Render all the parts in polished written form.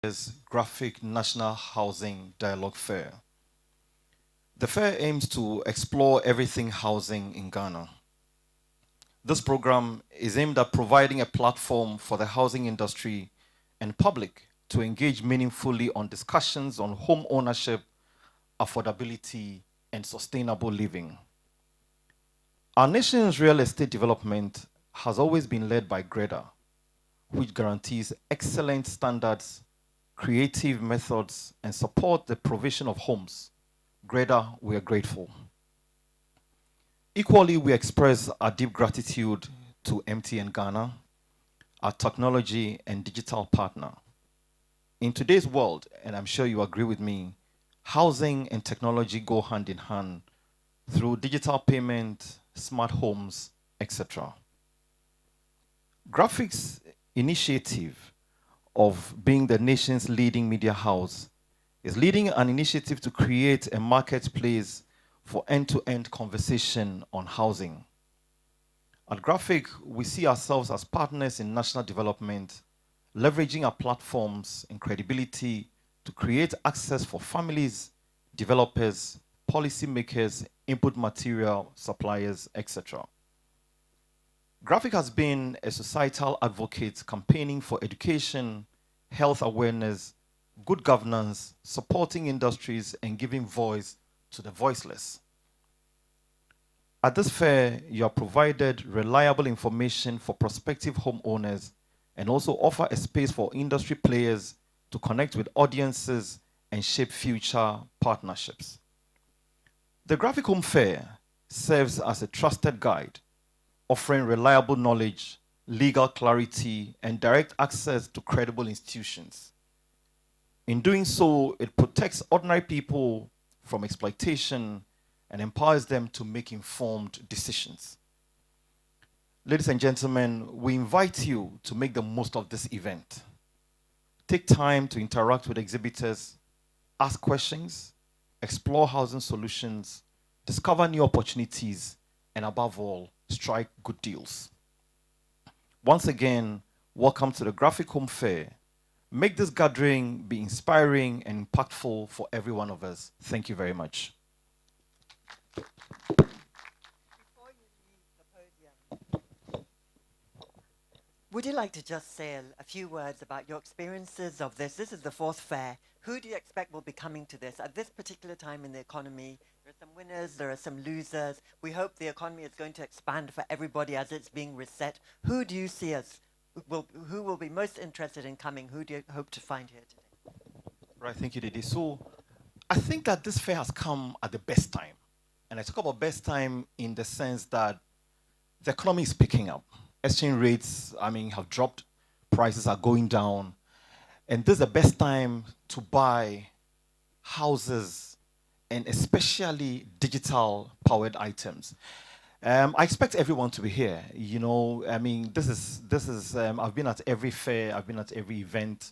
year's Graphic National Housing Dialogue Fair. The fair aims to explore everything housing in Ghana. This program is aimed at providing a platform for the housing industry and public to engage meaningfully on discussions on home ownership, affordability, and sustainable living. Our nation's real estate development has always been led by GREDA, which guarantees excellent standards, creative methods, and support the provision of homes. GREDA, we are grateful. Equally, we express our deep gratitude to MTN Ghana, our technology and digital partner. In today's world, and I'm sure you agree with me, housing and technology go hand in hand through digital payment, smart homes, etc. Graphics initiative of being the nation's leading media house is leading an initiative to create a marketplace for end-to-end conversation on housing. At Graphic, we see ourselves as partners in national development, leveraging our platforms and credibility to create access for families, developers, policymakers, input material suppliers, etc. Graphic has been a societal advocate campaigning for education, health awareness, good governance, supporting industries, and giving voice to the voiceless. At this fair, you are provided reliable information for prospective homeowners and also offer a space for industry players to connect with audiences and shape future partnerships. The Graphic Home Fair serves as a trusted guide, offering reliable knowledge, legal clarity, and direct access to credible institutions. In doing so, it protects ordinary people from exploitation and empowers them to make informed decisions. Ladies and gentlemen, we invite you to make the most of this event. Take time to interact with exhibitors, ask questions, explore housing solutions, discover new opportunities, and above all, strike good deals. Once again, welcome to the Graphic Home Fair. Make this gathering be inspiring and impactful for every one of us. Thank you very much. Before you leave the podium, would you like to just say a few words about your experiences of this? This is the fourth fair. Who do you expect will be coming to this? At this particular time in the economy, there are some winners, there are some losers. We hope the economy is going to expand for everybody as it's being reset. Who do you see as, who will be most interested in coming? Who do you hope to find here today? Right, thank you, Didi. So I think that this fair has come at the best time. And I talk about best time in the sense that the economy is picking up. Exchange rates, have dropped, prices are going down. And this is the best time to buy houses and especially digital powered items. I expect everyone to be here. This is. I've been at every fair. I've been at every event,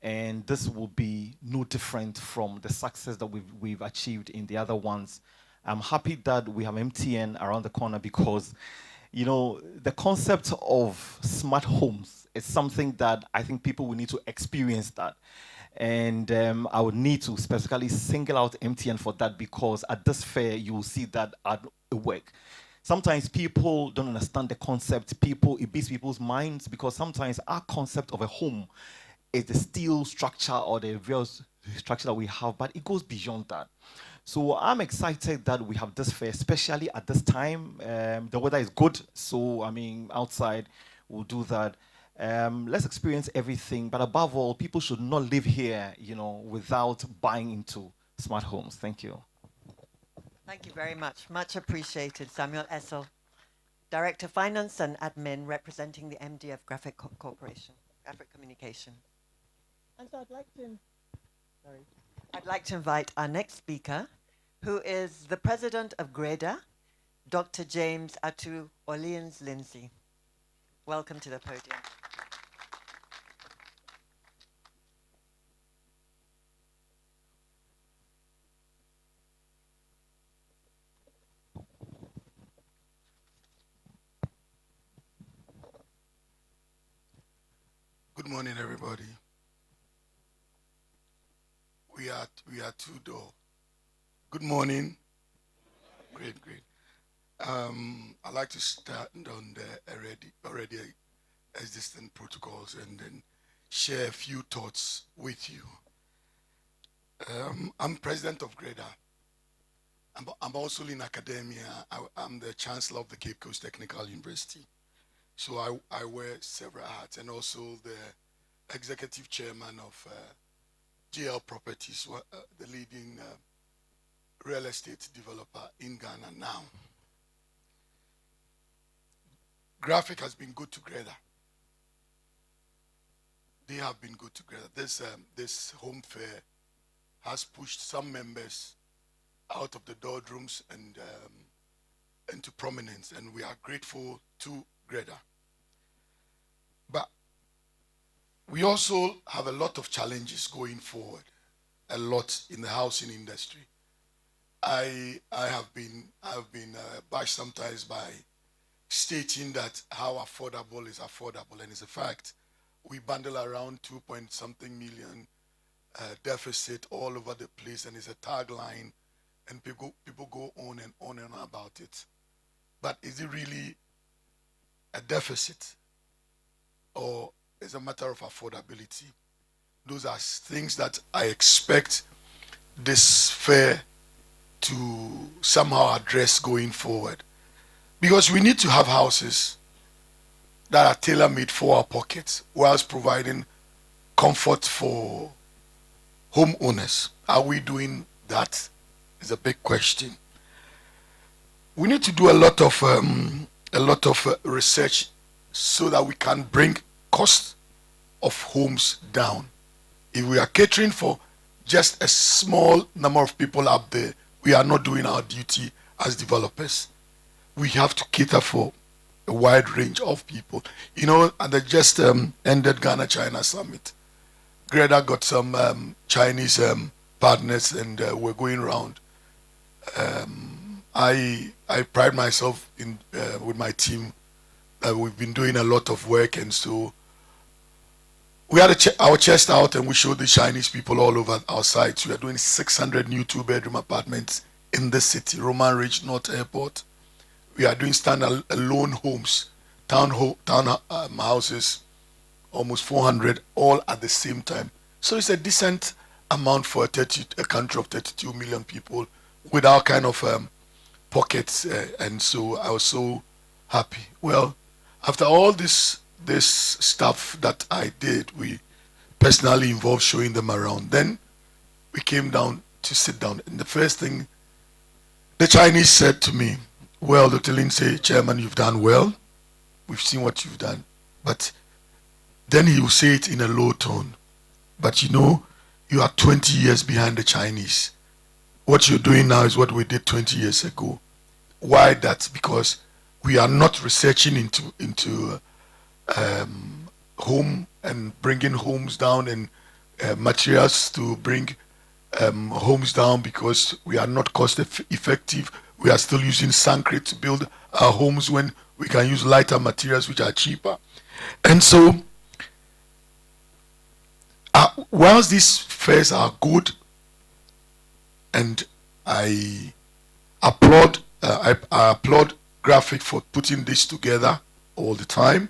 and this will be no different from the success that we've achieved in the other ones. I'm happy that we have MTN around the corner because, the concept of smart homes is something that I think people will need to experience that. And I would need to specifically single out MTN for that because at this fair, you will see that at work. Sometimes people don't understand the concept. It beats people's minds because sometimes our concept of a home is the steel structure or the real structure that we have, but it goes beyond that. So I'm excited that we have this fair, especially at this time. The weather is good, so outside we'll do that. Let's experience everything, but above all, people should not live here, without buying into smart homes. Thank you. Thank you very much. Much appreciated, Samuel Essel, Director Finance and Admin, representing the MD of Graphic Corporation, Graphic Communication. And so I'd like to invite our next speaker, who is the President of GREDA, Dr. James Atu Orleans Lindsay. Welcome to the podium. Good morning, everybody. we are two door. Good morning. Great. I'd like to start on the already existing protocols and then share a few thoughts with you. I'm president of GREDA. I'm also in academia. I'm the chancellor of the Cape Coast Technical University. So I wear several hats, and also the executive chairman of GL Properties, the leading real estate developer in Ghana now. Graphic has been good to GREDA. They have been good to GREDA. This home fair has pushed some members out of the doldrums and into prominence, and we are grateful to GREDA. But we also have a lot of challenges going forward, a lot in the housing industry. I have been bashed sometimes by stating that how affordable is affordable, and it's a fact. We bundle around 2-point-something million deficit all over the place, and it's a tagline, and people go on and on about it. But is it really a deficit, or is it a matter of affordability? Those are things that I expect this fair to somehow address going forward. Because we need to have houses that are tailor-made for our pockets whilst providing comfort for homeowners. Are we doing that? Is a big question. We need to do a lot of research so that we can bring cost of homes down. If we are catering for just a small number of people up there, we are not doing our duty as developers. We have to cater for a wide range of people. You know, at the just ended Ghana-China summit, GREDA got some Chinese partners, and we're going around. I pride myself in with my team. We've been doing a lot of work, and so we had our chest out, and we showed the Chinese people all over our sites. We are doing 600 new 2-bedroom apartments in this city, Roman Ridge North Airport. We are doing standalone homes, town houses, almost 400, all at the same time. So it's a decent amount for a country of 32 million people with our kind of pockets, and so I was so happy. Well, after all this stuff that I did, we personally involved showing them around. Then we came down to sit down, and the first thing the Chinese said to me, "Well, Dr. Lindsay, Chairman, you've done well. We've seen what you've done." But then he will say it in a low tone. "But you know, you are 20 years behind the Chinese. What you're doing now is what we did 20 years ago." Why that? Because we are not researching into home and bringing homes down, and materials to bring homes down, because we are not cost effective. We are still using concrete to build our homes when we can use lighter materials which are cheaper. And so, whilst these fairs are good, and I applaud Graphic for putting this together all the time,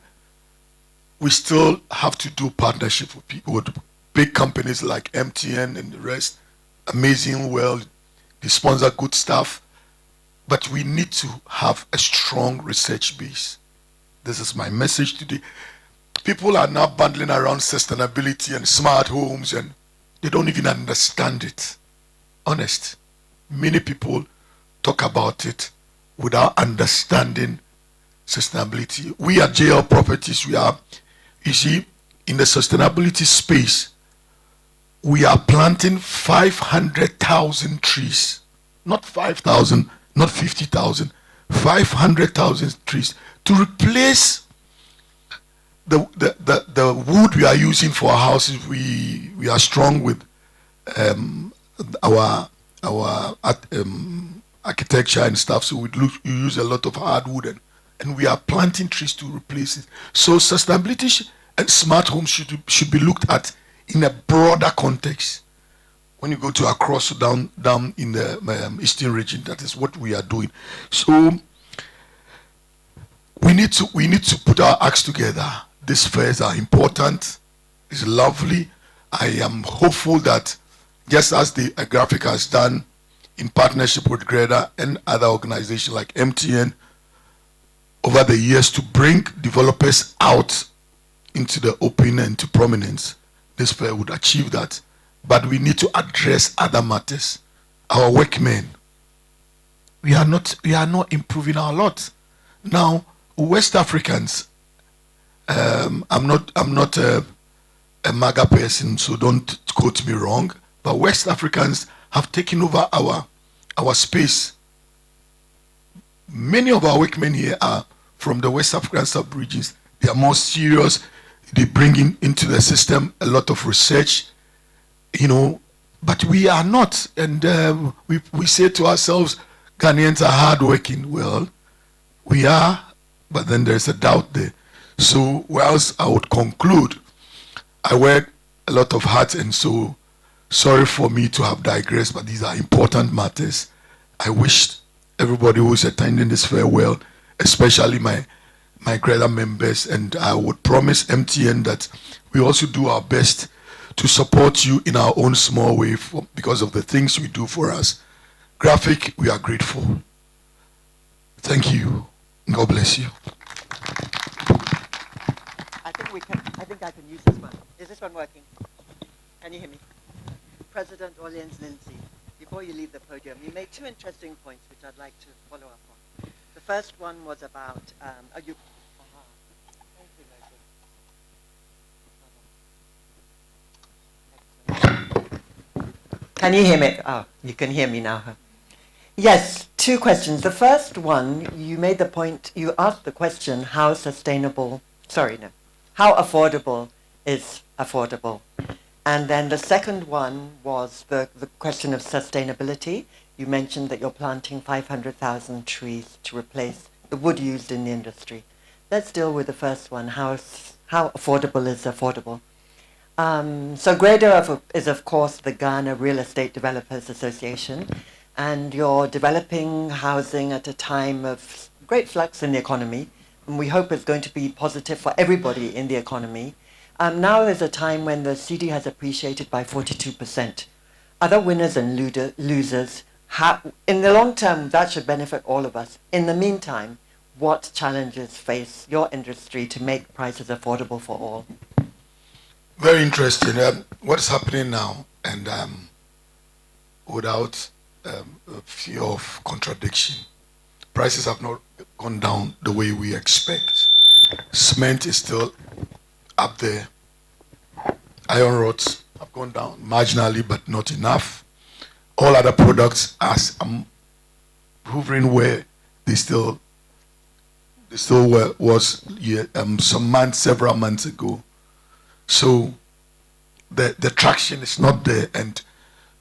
we still have to do partnership with people, with big companies like MTN and the rest. Amazing, well, they sponsor good stuff, but we need to have a strong research base. This is my message today. People are now bundling around sustainability and smart homes, and they don't even understand it. Honest. Many people talk about it without understanding sustainability. We at JL Properties, we are, you see, in the sustainability space, we are planting 500,000 trees. Not 5,000, not 50,000, 500,000 trees to replace the wood we are using for our houses. We are strong with our architecture and stuff, so we use a lot of hardwood, and we are planting trees to replace it. So sustainability and smart homes should be looked at in a broader context. when you go to Accra, so down in the eastern region, that is what we are doing. So we need to put our acts together. These fairs are important. It's lovely. I am hopeful that just as the Graphic has done in partnership with GREDA and other organizations like MTN over the years to bring developers out into the open and to prominence, this fair would achieve that. But we need to address other matters. Our workmen, we are not improving our lot. Now, West Africans, I'm not a MAGA person, so don't quote me wrong, but West Africans have taken over our space. Many of our workmen here are from the West African sub-regions. They are more serious. They bring into the system a lot of research, but we are not. And we say to ourselves, Ghanaians are hardworking. Well, we are, but then there's a doubt there. So, whilst I would conclude, I wear a lot of hats, and so sorry for me to have digressed, but these are important matters. I wish everybody who is attending this fair well, especially my GREDA members, and I would promise MTN that we also do our best to support you in our own small way because of the things we do for us. Graphic, we are grateful. Thank you. God bless you. I think I can use this one. Is this one working? Can you hear me? President Orleans Lindsay, before you leave the podium, you made two interesting points which I'd like to follow up on. The first one was about, thank you, can you hear me? Oh, you can hear me now. Huh? Yes, two questions. The first one, you made the point, you asked the question, how affordable is affordable? And then the second one was the question of sustainability. You mentioned that you're planting 500,000 trees to replace the wood used in the industry. Let's deal with the first one, how affordable is affordable? So GREDA is, of course, the Ghana Real Estate Developers Association, and you're developing housing at a time of great flux in the economy, and we hope it's going to be positive for everybody in the economy. Now is a time when the CD has appreciated by 42%. Other winners and losers, in the long term, that should benefit all of us. In the meantime, what challenges face your industry to make prices affordable for all? Very interesting. What is happening now, and without fear of contradiction, prices have not gone down the way we expect. Cement is still up there. Iron rods have gone down marginally, but not enough. All other products are hovering where they still was several months ago. So the traction is not there, and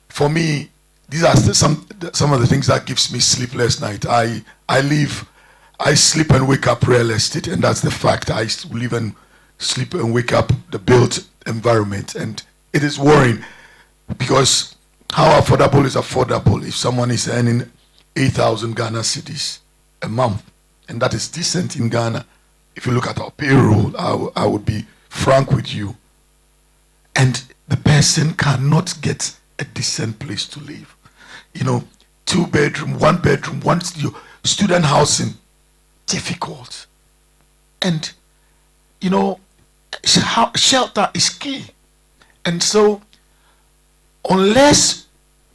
for me, these are still some of the things that gives me sleepless night. I sleep and wake up real estate, and that's the fact. I live and sleep and wake up the built environment, and it is worrying because how affordable is affordable if someone is earning 8,000 Ghana cedis a month, and that is decent in Ghana. If you look at our payroll, I would be frank with you, and the person cannot get a decent place to live. 2 bedroom, 1 bedroom, one studio, student housing, difficult. And shelter is key. And so unless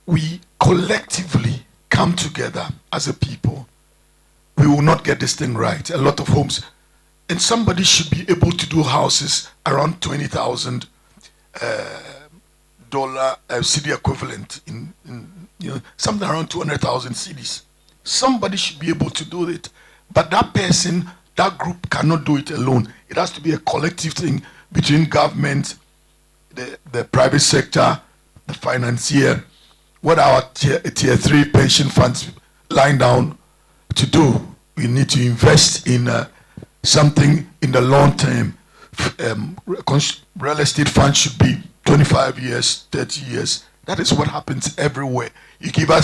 we collectively come together as a people, we will not get this thing right. A lot of homes, and somebody should be able to do houses around $20,000 cedi equivalent in something around 200,000 cedis. Somebody should be able to do it, but that person, that group cannot do it alone. It has to be a collective thing between government, the private sector, the financier. What our tier 3 pension funds lying down to do, we need to invest in something in the long term. Real estate funds should be 25 years, 30 years, That is what happens everywhere. You give a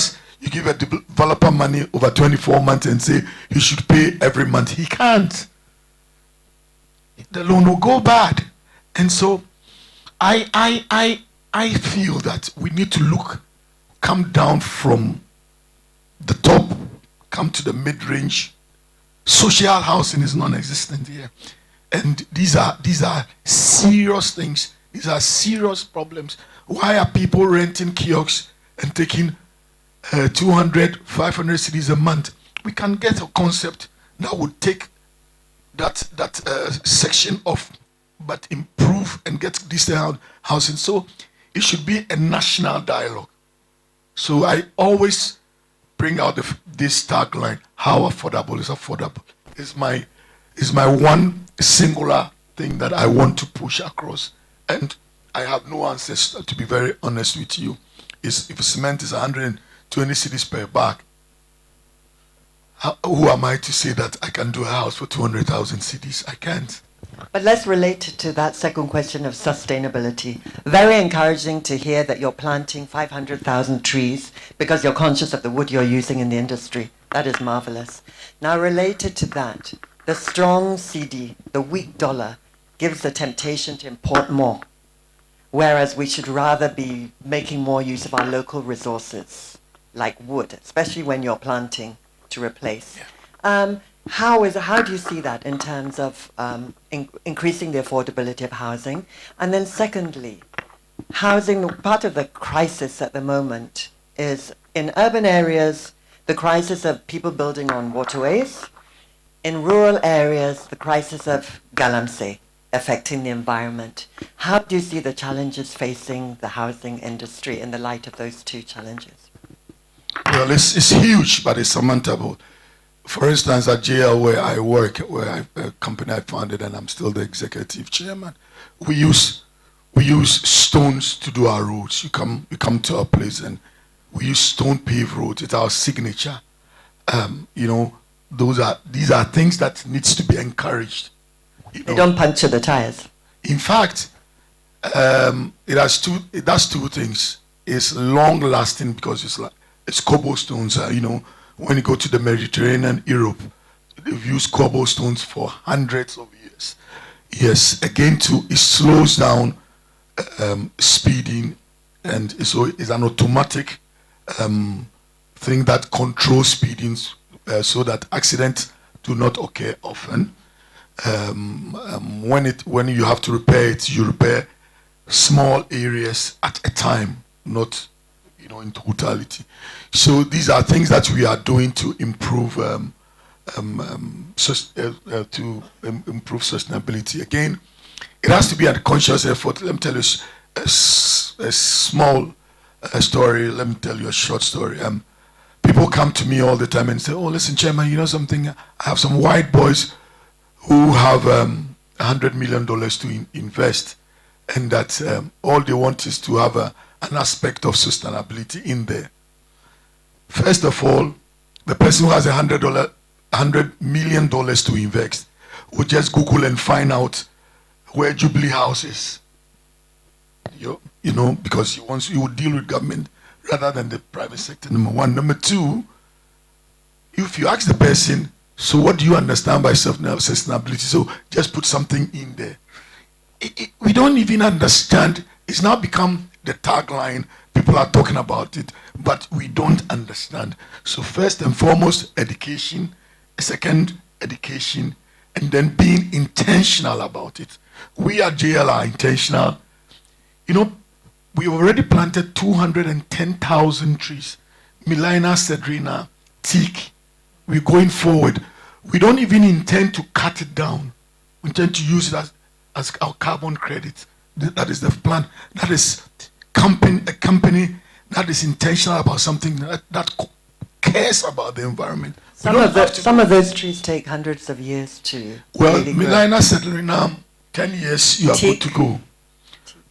developer money over 24 months and say you should pay every month. He can't. The loan will go bad. And so I feel that we need to come down from the top, come to the mid-range. Social housing is non-existent here. And these are serious things. These are serious problems. Why are people renting kiosks and taking 200, 500 cedis a month? We can get a concept that would take that section off, but improve and get decent housing. So it should be a national dialogue. So I always bring out this tagline: how affordable is affordable. Is my one singular thing that I want to push across. And I have no answers, to be very honest with you. If cement is 120 cedis per bag, who am I to say that I can do a house for 200,000 cedis? I can't. But let's relate it to that second question of sustainability. Very encouraging to hear that you're planting 500,000 trees because you're conscious of the wood you're using in the industry. That is marvelous. Now, related to that, the strong CD, the weak dollar, gives the temptation to import more, whereas we should rather be making more use of our local resources, like wood, especially when you're planting to replace. Yeah. How do you see that in terms of increasing the affordability of housing? And then secondly, housing, part of the crisis at the moment is in urban areas, the crisis of people building on waterways. In rural areas, the crisis of galamsey affecting the environment. How do you see the challenges facing the housing industry in the light of those two challenges? Well, it's huge, but it's surmountable. For instance, at JL, where I work, a company I founded, and I'm still the executive chairman, we use stones to do our roads. You come to our place, and we use stone paved roads. It's our signature. These are things that needs to be encouraged. They don't puncture the tires. In fact, it does two things. It's long lasting because it's cobblestones. When you go to the Mediterranean, Europe, they've used cobblestones for hundreds of years. Yes, again, it slows down speeding, and so it's an automatic thing that controls speeding so that accidents do not occur often. When you have to repair it, you repair small areas at a time, not in totality. So these are things that we are doing to improve sustainability. Again, it has to be a conscious effort. Let me tell you a small story. Let me tell you a short story. People come to me all the time and say, "Oh, listen, Chairman, you know something? I have some white boys who have $100 million to invest, and that all they want is to have an aspect of sustainability in there." First of all, the person who has $100 million to invest will just Google and find out where Jubilee House is. Because he will deal with government rather than the private sector. Number one. Number two, if you ask the person, so what do you understand by sustainability? So just put something in there. We don't even understand. It's now become the tagline. People are talking about it, but we don't understand. So first and foremost, education. Second, education. And then being intentional about it. We at JL are intentional. We've already planted 210,000 trees. Milina, Cedrina, teak. We're going forward. We don't even intend to cut it down. We intend to use it as our carbon credit. That is the plan. That is a company that is intentional about something that cares about the environment. Some of those trees take hundreds of years to. Well, really grow. Milina settled now 10 years, you are good to go.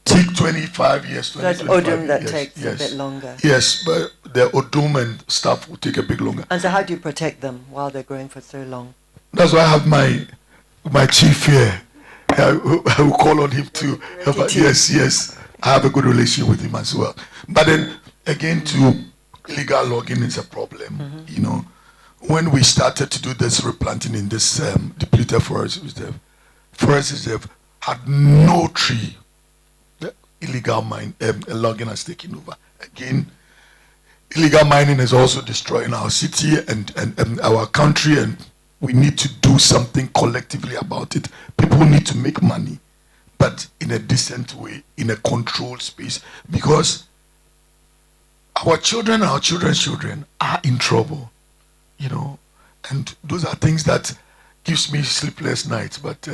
Take 25 years. That's odum that takes a bit longer. Yes, but the odum and stuff will take a bit longer. And so how do you protect them while they're growing for so long? That's why I have my chief here. I will call on him to help. Yes. I have a good relationship with him as well. But then again, too, illegal logging is a problem. You know, when we started to do this replanting in this depleted forest reserve had no tree. The illegal logging has taken over. Again, illegal mining is also destroying our city and our country, and we need to do something collectively about it. People need to make money, but in a decent way, in a controlled space, because our children, our children's children are in trouble, you know, and those are things that gives me sleepless nights, but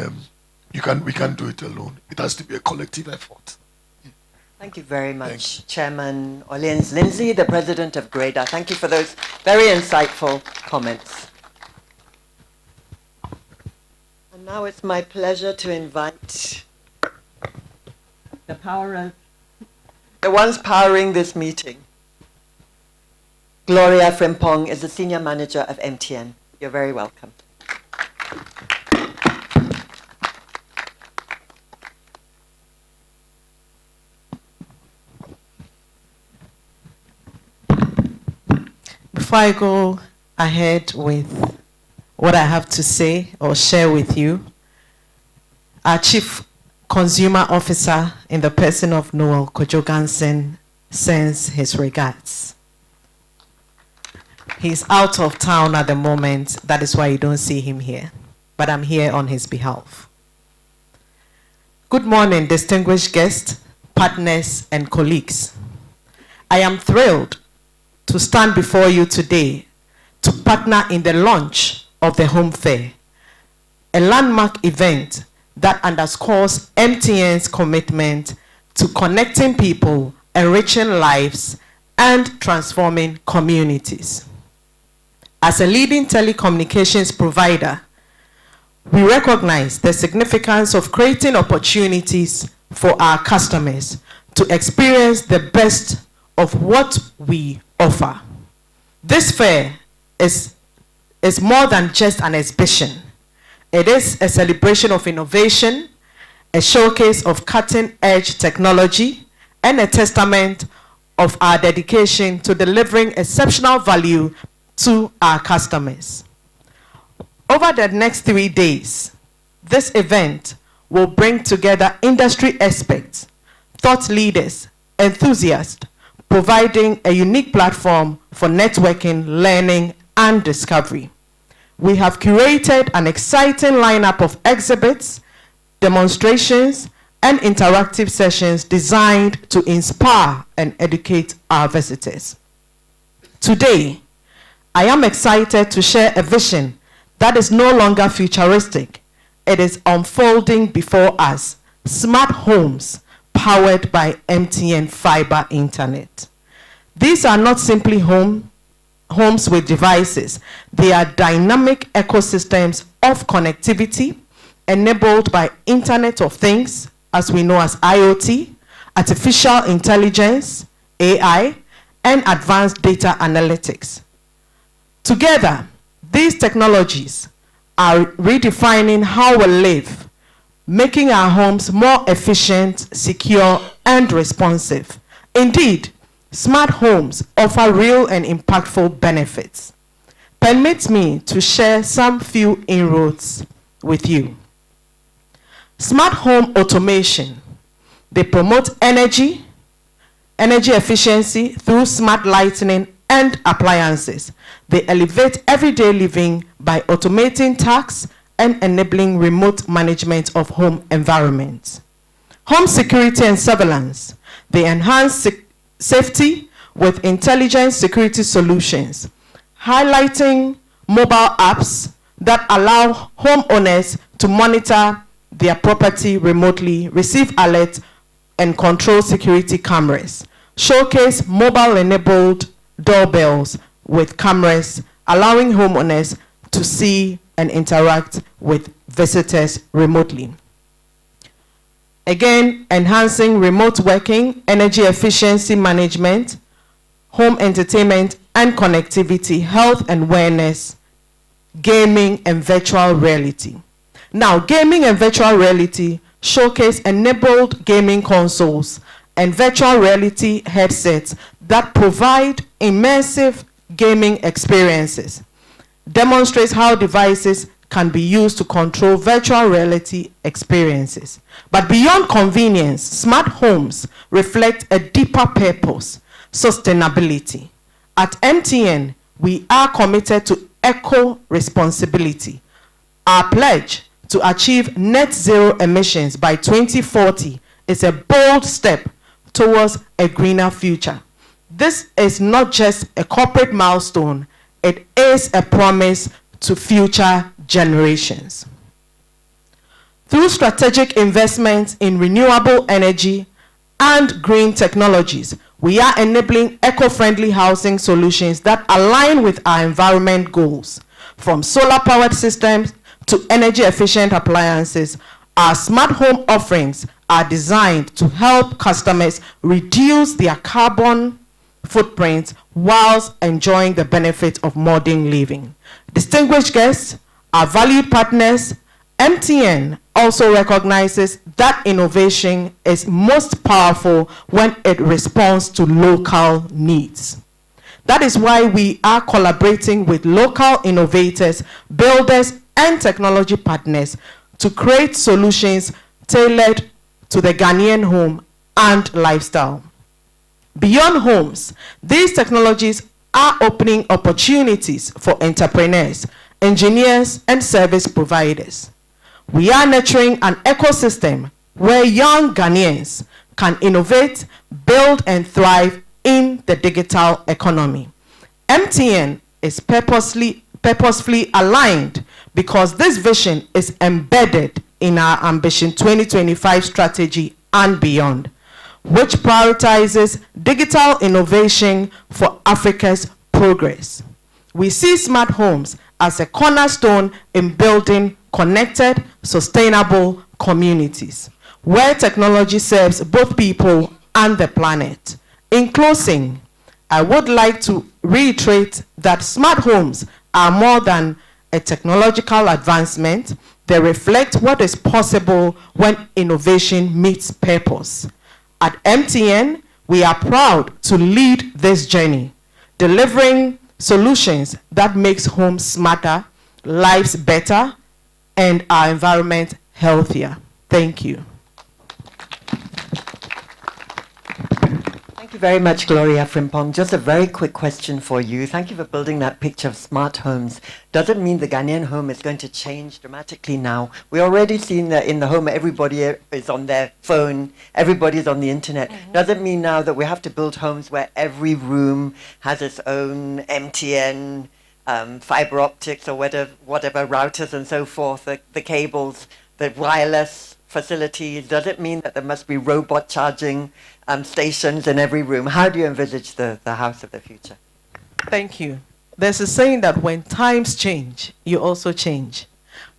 we can't do it alone. It has to be a collective effort. Thank you very much, Chairman Orleans Lindsay, the President of GREDA. Thank you for those very insightful comments. And now it's my pleasure to invite the ones powering this meeting. Gloria Frimpong is the Senior Manager of MTN. You're very welcome. Before I go ahead with what I have to say or share with you, our Chief Consumer Officer in the person of Noel Kojogansen sends his regards. He's out of town at the moment. That is why you don't see him here. But I'm here on his behalf. Good morning, distinguished guests, partners, and colleagues. I am thrilled to stand before you today to partner in the launch of the Home Fair, a landmark event that underscores MTN's commitment to connecting people, enriching lives, and transforming communities. As a leading telecommunications provider, we recognize the significance of creating opportunities for our customers to experience the best of what we offer. This fair is more than just an exhibition. It is a celebration of innovation, a showcase of cutting-edge technology, and a testament of our dedication to delivering exceptional value to our customers. Over the next 3 days, this event will bring together industry experts, thought leaders, enthusiasts, providing a unique platform for networking, learning, and discovery. We have curated an exciting lineup of exhibits, demonstrations, and interactive sessions designed to inspire and educate our visitors. Today, I am excited to share a vision that is no longer futuristic. It is unfolding before us. Smart homes powered by MTN fiber internet. These are not simply homes with devices. They are dynamic ecosystems of connectivity enabled by Internet of Things, as we know as IoT, artificial intelligence, AI, and advanced data analytics. Together, these technologies are redefining how we live, making our homes more efficient, secure, and responsive. Indeed, smart homes offer real and impactful benefits. Permit me to share some few inroads with you. Smart home automation. They promote energy efficiency through smart lighting and appliances. They elevate everyday living by automating tasks and enabling remote management of home environments. Home security and surveillance. They enhance safety with intelligent security solutions, highlighting mobile apps that allow homeowners to monitor their property remotely, receive alerts, and control security cameras. Showcase mobile-enabled doorbells with cameras, allowing homeowners to see and interact with visitors remotely. Again, enhancing remote working, energy efficiency management, home entertainment and connectivity, health and wellness, gaming and virtual reality. Now, gaming and virtual reality showcase enabled gaming consoles and virtual reality headsets that provide immersive gaming experiences. Demonstrates how devices can be used to control virtual reality experiences. But beyond convenience, smart homes reflect a deeper purpose: sustainability. At MTN, we are committed to eco-responsibility. Our pledge to achieve net zero emissions by 2040 is a bold step towards a greener future. This is not just a corporate milestone, it is a promise to future generations. Through strategic investments in renewable energy and green technologies, we are enabling eco-friendly housing solutions that align with our environment goals. From solar-powered systems to energy-efficient appliances, our smart home offerings are designed to help customers reduce their carbon footprint whilst enjoying the benefit of modern living. Distinguished guests, our valued partners, MTN also recognizes that innovation is most powerful when it responds to local needs. That is why we are collaborating with local innovators, builders, and technology partners to create solutions tailored to the Ghanaian home and lifestyle. Beyond homes, these technologies are opening opportunities for entrepreneurs, engineers, and service providers. We are nurturing an ecosystem where young Ghanaians can innovate, build, and thrive in the digital economy. MTN is purposefully aligned because this vision is embedded in our Ambition 2025 strategy and beyond, which prioritizes digital innovation for Africa's progress. We see smart homes as a cornerstone in building connected, sustainable communities, where technology serves both people and the planet. In closing, I would like to reiterate that smart homes are more than a technological advancement. They reflect what is possible when innovation meets purpose. At MTN, we are proud to lead this journey, delivering solutions that makes homes smarter, lives better, and our environment healthier. Thank you. Thank you very much, Gloria Frimpong. Just a very quick question for you. Thank you for building that picture of smart homes. Does it mean the Ghanaian home is going to change dramatically now? We already seen that in the home, everybody is on their phone, everybody's on the internet. Does it mean now that we have to build homes where every room has its own MTN, fiber optics, or whatever routers and so forth, the cables, the wireless facilities? Does it mean that there must be robot charging stations in every room? How do you envisage the house of the future? Thank you. There's a saying that when times change, you also change.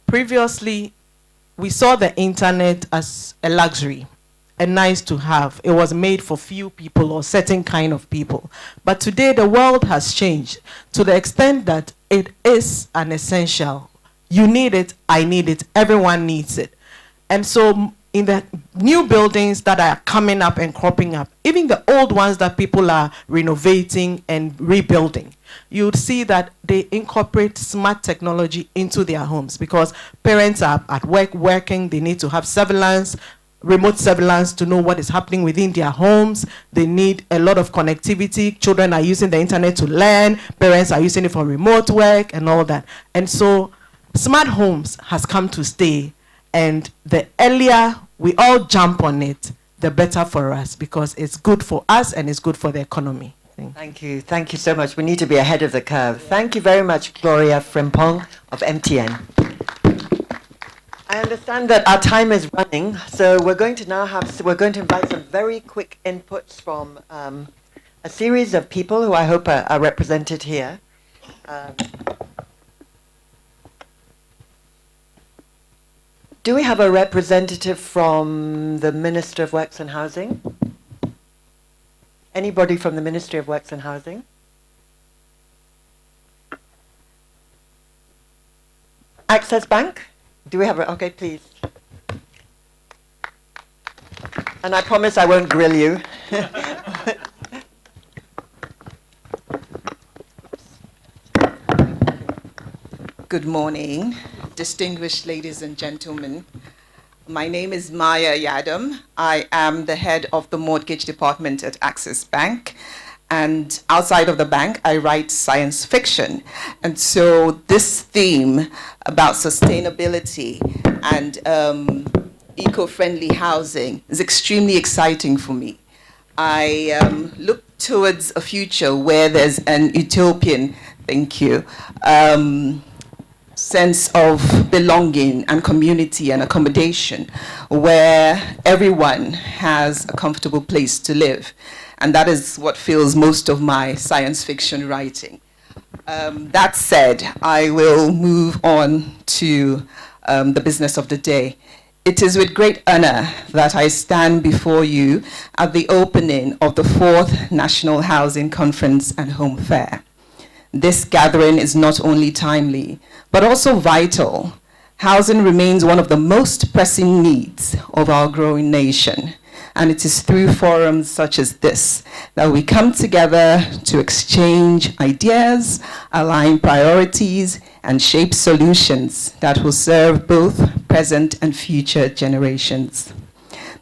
Previously, we saw the internet as a luxury, a nice to have. It was made for few people or certain kind of people. But today, the world has changed to the extent that it is an essential. You need it, I need it, everyone needs it. And so in the new buildings that are coming up and cropping up, even the old ones that people are renovating and rebuilding, you'd see that they incorporate smart technology into their homes because parents are at work working, they need to have surveillance, remote surveillance to know what is happening within their homes. They need a lot of connectivity. Children are using the internet to learn, parents are using it for remote work and all that. And so smart homes has come to stay. And the earlier we all jump on it, the better for us, because it's good for us and it's good for the economy. Thank you. Thank you so much. We need to be ahead of the curve. Thank you very much, Gloria Frimpong of MTN. I understand that our time is running, so we're going to invite some very quick inputs from a series of people who I hope are represented here. Do we have a representative from the Ministry of Works and Housing? Anybody from the Ministry of Works and Housing? Access Bank? Do we have a, okay, please. And I promise I won't grill you. Good morning, distinguished ladies and gentlemen. My name is Maya Yadam. I am the head of the mortgage department at Access Bank. And outside of the bank, I write science fiction. And so this theme about sustainability and eco-friendly housing is extremely exciting for me. I look towards a future where there's an utopian, thank you, sense of belonging and community and accommodation, where everyone has a comfortable place to live. And that is what fills most of my science fiction writing. That said, I will move on to the business of the day. It is with great honor that I stand before you at the opening of the 4th National Housing Conference and Home Fair. This gathering is not only timely, but also vital. Housing remains one of the most pressing needs of our growing nation. And it is through forums such as this that we come together to exchange ideas, align priorities, and shape solutions that will serve both present and future generations.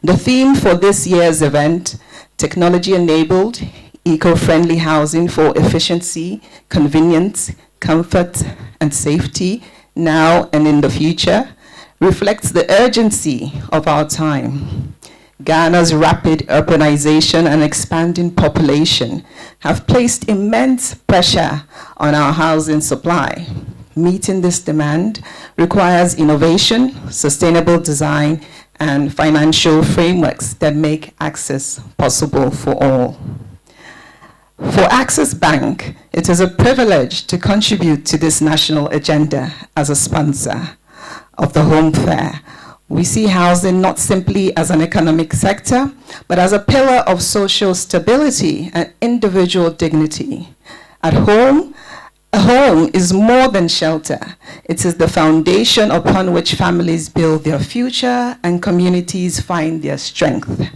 The theme for this year's event, technology-enabled, eco-friendly housing for efficiency, convenience, comfort, and safety, now and in the future, reflects the urgency of our time. Ghana's rapid urbanization and expanding population have placed immense pressure on our housing supply. Meeting this demand requires innovation, sustainable design, and financial frameworks that make access possible for all. For Access Bank, it is a privilege to contribute to this national agenda as a sponsor of the Home Fair. We see housing not simply as an economic sector, but as a pillar of social stability and individual dignity. At home, a home is more than shelter. It is the foundation upon which families build their future and communities find their strength.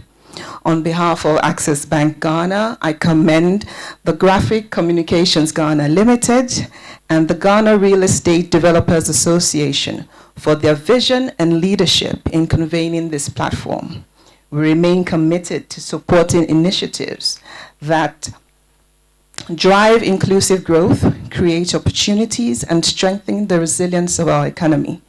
On behalf of Access Bank Ghana, I commend the Graphic Communications Ghana Limited and the Ghana Real Estate Developers Association for their vision and leadership in convening this platform. We remain committed to supporting initiatives that drive inclusive growth, create opportunities, and strengthen the resilience of our economy.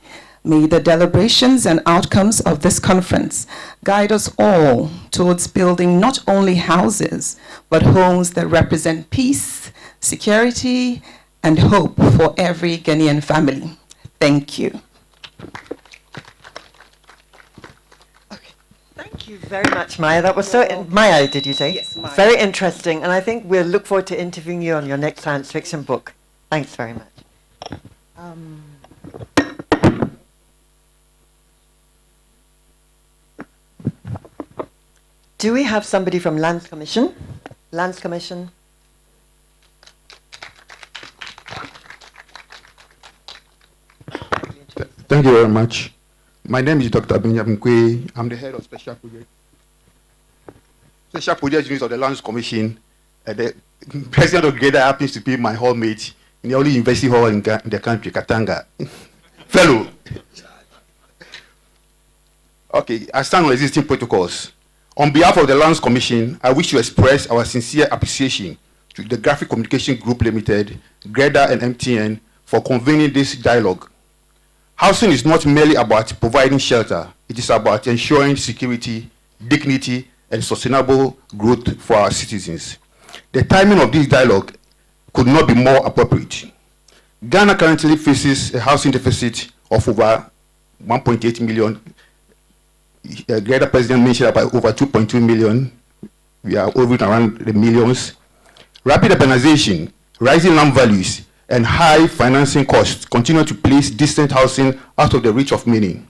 May the deliberations and outcomes of this conference guide us all towards building not only houses, but homes that represent peace, security, and hope for every Ghanaian family. Thank you. Okay. Thank you very much, Maya. That was so... Maya, did you say? Yes, Maya. Very interesting. And I think we'll look forward to interviewing you on your next science fiction book. Thanks very much. Do we have somebody from Lands Commission? Lands Commission? Thank you very much. My name is Dr. Benjamin Kwe. I'm the head of Special Projects Unit of the Lands Commission. The president of GREDA happens to be my hallmate in the only university hall in the country, Katanga. Fellow. Okay, I stand on existing protocols. On behalf of the Lands Commission, I wish to express our sincere appreciation to the Graphic Communication Group Limited, GREDA and MTN for convening this dialogue. Housing is not merely about providing shelter, it is about ensuring security, dignity, and sustainable growth for our citizens. The timing of this dialogue could not be more appropriate. Ghana currently faces a housing deficit of over 1.8 million. GREDA president mentioned about over 2.2 million. We are over around the millions. Rapid urbanization, rising land values, and high financing costs continue to place distant housing out of the reach of many.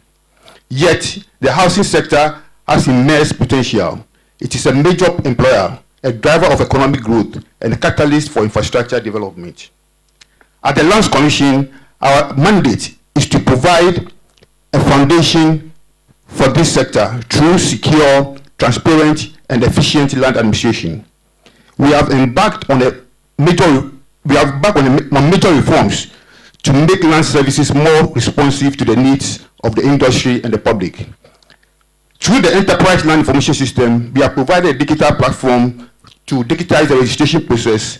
Yet, the housing sector has immense potential. It is a major employer, a driver of economic growth, and a catalyst for infrastructure development. At the Lands Commission, our mandate is to provide a foundation for this sector through secure, transparent, and efficient land administration. We have embarked on major reforms to make land services more responsive to the needs of the industry and the public. Through the Enterprise Land Information System, we have provided a digital platform to digitize the registration process,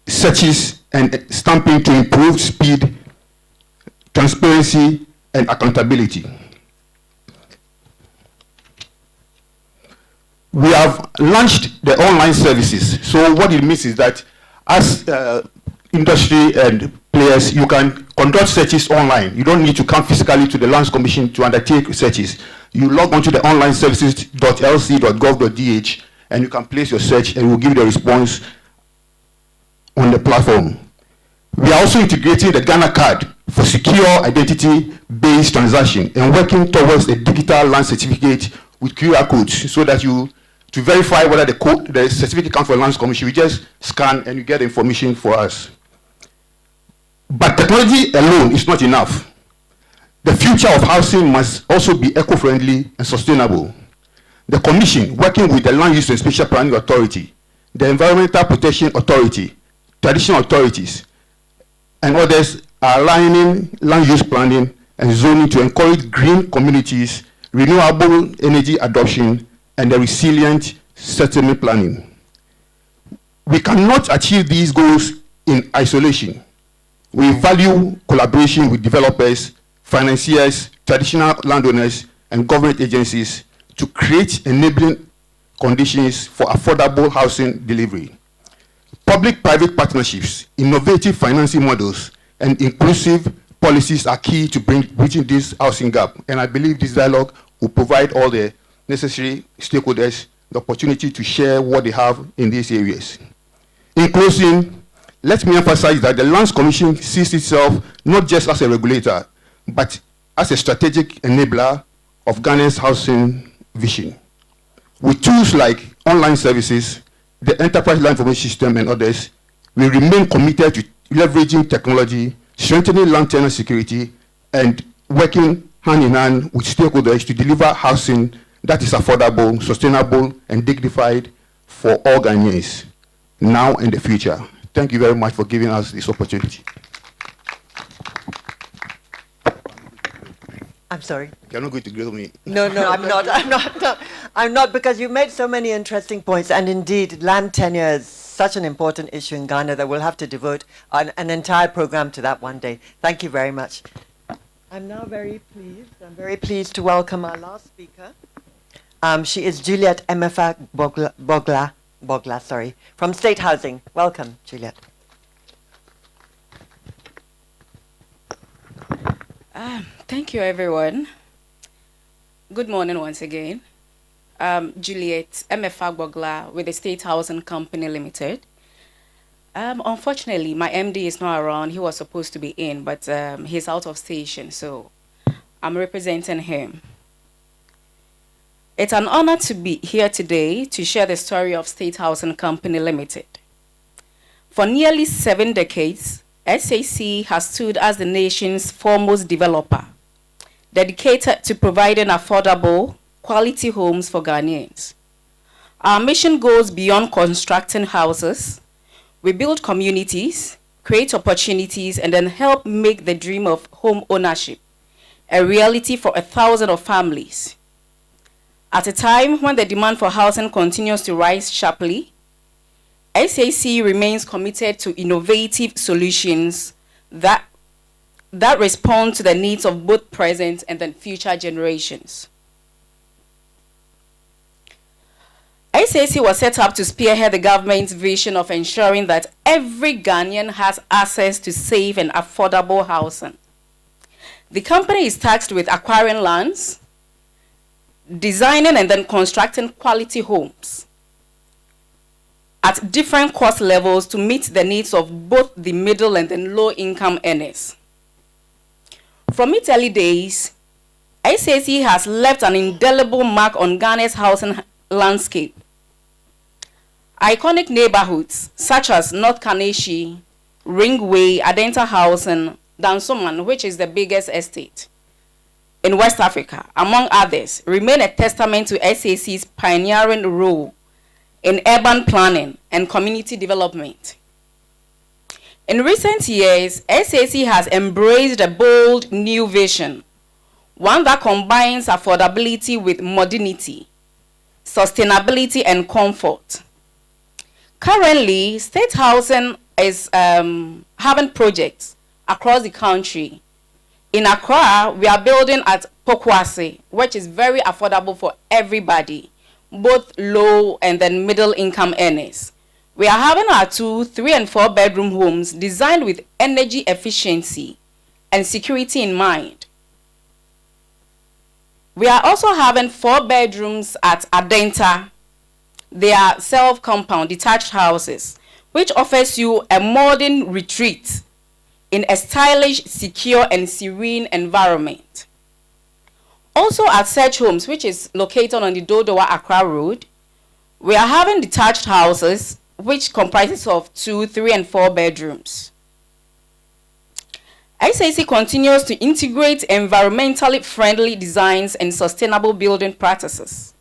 searches, and stamping to improve speed, transparency, and accountability. We have launched the online services. So what it means is that as industry and players, you can conduct searches online. You don't need to come physically to the Lands Commission to undertake searches. You log onto the online services.lc.gov.dh and you can place your search and we'll give you the response on the platform. We are also integrating the Ghana card for secure identity-based transaction and working towards a digital land certificate with QR codes so that to verify whether the certificate comes from the Lands Commission, we just scan and you get the information for us. But technology alone is not enough. The future of housing must also be eco-friendly and sustainable. The Commission, working with the Land Use and Spatial Planning Authority, the Environmental Protection Authority, traditional authorities, and others are aligning land use planning and zoning to encourage green communities, renewable energy adoption, and the resilient settlement planning. We cannot achieve these goals in isolation. We value collaboration with developers, financiers, traditional landowners, and government agencies to create enabling conditions for affordable housing delivery. Public-private partnerships, innovative financing models, and inclusive policies are key to bridging this housing gap. And I believe this dialogue will provide all the necessary stakeholders the opportunity to share what they have in these areas. In closing, let me emphasize that the Lands Commission sees itself not just as a regulator, but as a strategic enabler of Ghana's housing vision. With tools like online services, the Enterprise Land Information System, and others, we remain committed to leveraging technology, strengthening land tenant security, and working hand in hand with stakeholders to deliver housing that is affordable, sustainable, and dignified for all Ghanaians, now and the future. Thank you very much for giving us this opportunity. I'm sorry. You're not going to grill me. No, I'm not, because you made so many interesting points. And indeed, land tenure is such an important issue in Ghana that we'll have to devote an entire program to that one day. Thank you very much. I'm very pleased to welcome our last speaker. She is Juliet Emefa Bogla, from State Housing. Welcome, Juliet. Thank you, everyone. Good morning once again. Juliet Emefa Bogla with the State Housing Company Limited. Unfortunately, my MD is not around. He was supposed to be in, but he's out of station, so I'm representing him. It's an honor to be here today to share the story of State Housing Company Limited. For nearly 7 decades, SAC has stood as the nation's foremost developer, dedicated to providing affordable, quality homes for Ghanaians. Our mission goes beyond constructing houses. We build communities, create opportunities, and then help make the dream of home ownership a reality for 1,000 families. At a time when the demand for housing continues to rise sharply, SAC remains committed to innovative solutions that respond to the needs of both present and then future generations. SAC was set up to spearhead the government's vision of ensuring that every Ghanaian has access to safe and affordable housing. The company is tasked with acquiring lands, designing and then constructing quality homes at different cost levels to meet the needs of both the middle and then low income earners. From its early days, SAC has left an indelible mark on Ghana's housing landscape. Iconic neighborhoods such as North Kaneshi, Ringway, Adenta House, and Dansoman, which is the biggest estate, in West Africa, among others, remain a testament to SAC's pioneering role in urban planning and community development. In recent years, SAC has embraced a bold new vision, one that combines affordability with modernity, sustainability, and comfort. Currently, State Housing is having projects across the country. In Accra, we are building at Pokwase, which is very affordable for everybody, both low and then middle income earners. We are having our 2, 3, and 4 bedroom homes designed with energy efficiency and security in mind. We are also having 4 bedrooms at Adenta. They are self-compound detached houses, which offers you a modern retreat in a stylish, secure, and serene environment. Also at Search Homes, which is located on the Dodowa Accra Road, we are having detached houses, which comprises of 2, 3, and 4 bedrooms. SAC continues to integrate environmentally friendly designs and sustainable building practices.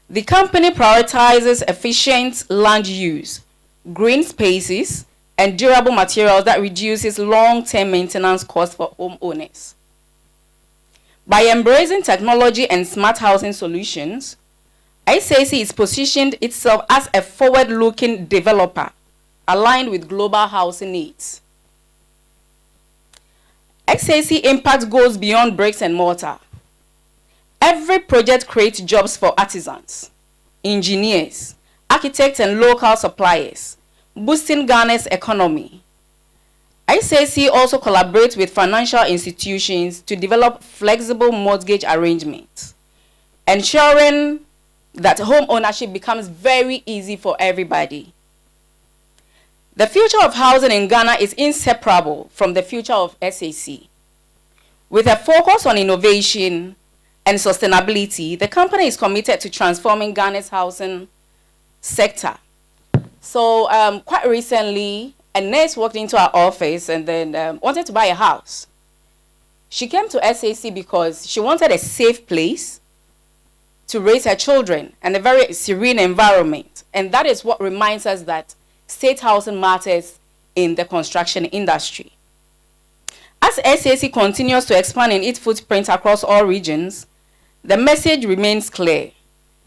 The company prioritizes efficient land use, green spaces, and durable materials that reduces long-term maintenance costs for homeowners. By embracing technology and smart housing solutions, SAC is positioned itself as a forward-looking developer aligned with global housing needs. SAC impact goes beyond bricks and mortar. Every project creates jobs for artisans, engineers, architects, and local suppliers, boosting Ghana's economy. SAC also collaborates with financial institutions to develop flexible mortgage arrangements, ensuring that home ownership becomes very easy for everybody. The future of housing in Ghana is inseparable from the future of SAC. With a focus on innovation and sustainability, the company is committed to transforming Ghana's housing sector. So quite recently, a nurse walked into our office and then wanted to buy a house. She came to SAC because she wanted a safe place to raise her children and a very serene environment. And that is what reminds us that state housing matters in the construction industry. As SAC continues to expand in its footprint across all regions, the message remains clear.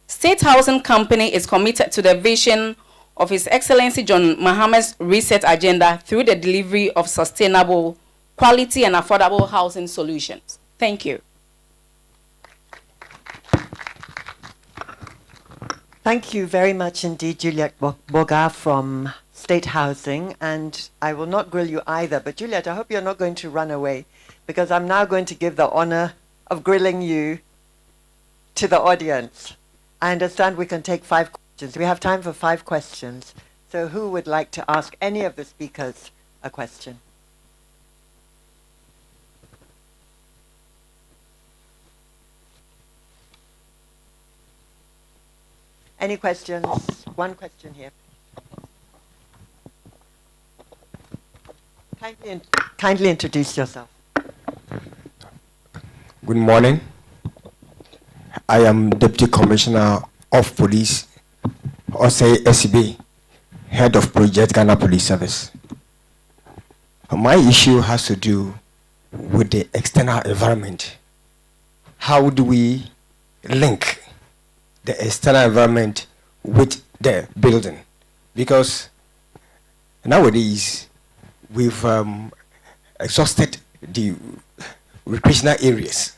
State Housing Company is committed to the vision of His Excellency John Mahama's reset agenda through the delivery of sustainable, quality, and affordable housing solutions. Thank you. Thank you very much indeed, Juliet Boga from State Housing. And I will not grill you either, but Juliet, I hope you're not going to run away, because I'm now going to give the honor of grilling you to the audience. I understand we can take 5 questions. We have time for 5 questions. So who would like to ask any of the speakers a question? Any questions? 1 question here. Kindly introduce yourself. Good morning. I am Deputy Commissioner of Police, or say SCB, Head of Project Ghana Police Service. My issue has to do with the external environment. How do we link the external environment with the building? Because nowadays we've exhausted the recreational areas.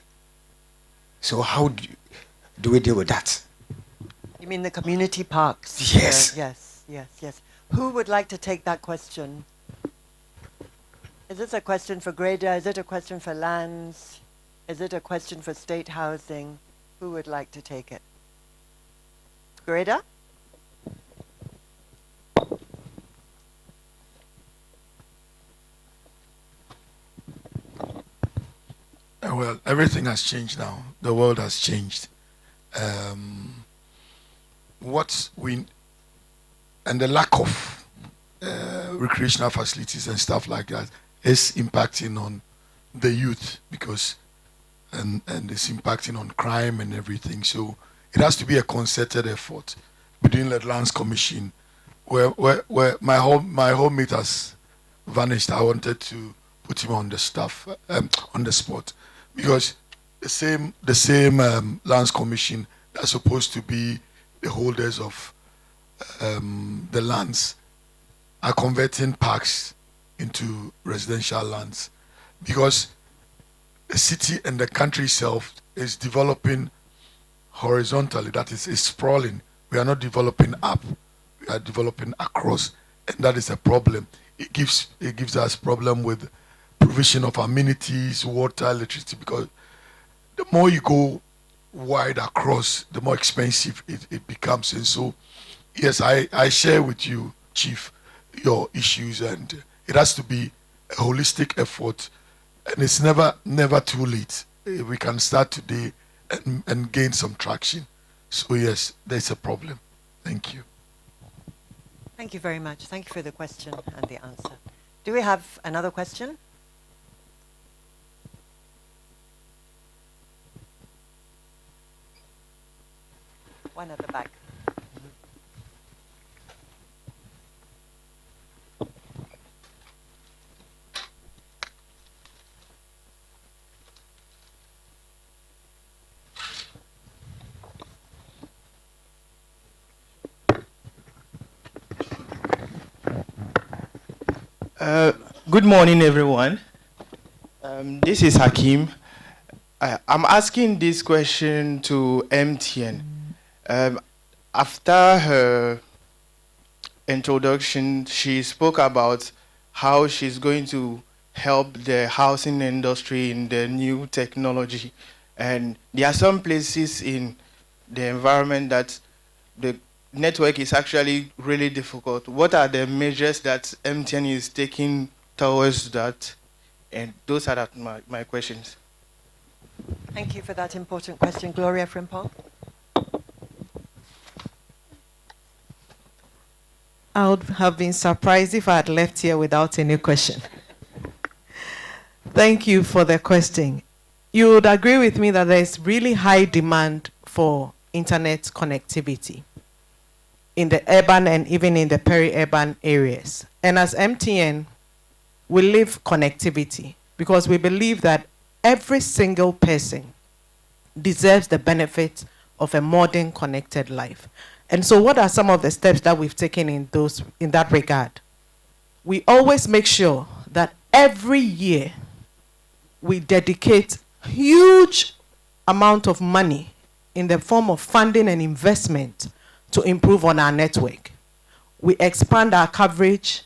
So how do we deal with that? You mean the community parks? Yes. Yes. Who would like to take that question? Is this a question for GREDA? Is it a question for lands? Is it a question for state housing? Who would like to take it? GREDA? Well, everything has changed now. The world has changed. And the lack of recreational facilities and stuff like that is impacting on the youth, because and it's impacting on crime and everything. So it has to be a concerted effort between the Lands Commission, where my homemate has vanished. I wanted to put him on the staff on the spot, because the same Lands Commission that's supposed to be the holders of the lands are converting parks into residential lands, because the city and the country itself is developing horizontally. That is sprawling. We are not developing up. We are developing across, and that is a problem. It gives us problem with provision of amenities, water, electricity, because the more you go wide across, the more expensive it becomes. And so, yes, I share with you, Chief, your issues, and it has to be a holistic effort, and it's never too late. We can start today and gain some traction. So yes, there's a problem. Thank you. Thank you very much. Thank you for the question and the answer. Do we have another question? One at the back. Good morning, everyone. This is Hakim. I'm asking this question to MTN. After her introduction, she spoke about how she's going to help the housing industry in the new technology. And there are some places in the environment that the network is actually really difficult. What are the measures that MTN is taking towards that? And those are my questions. Thank you for that important question. Gloria Frimpong. I would have been surprised if I had left here without any question. Thank you for the question. You would agree with me that there is really high demand for internet connectivity in the urban and even in the peri-urban areas. And as MTN, we live connectivity because we believe that every single person deserves the benefit of a modern connected life. And so what are some of the steps that we've taken in that regard? We always make sure that every year we dedicate huge amount of money in the form of funding and investment to improve on our network. We expand our coverage,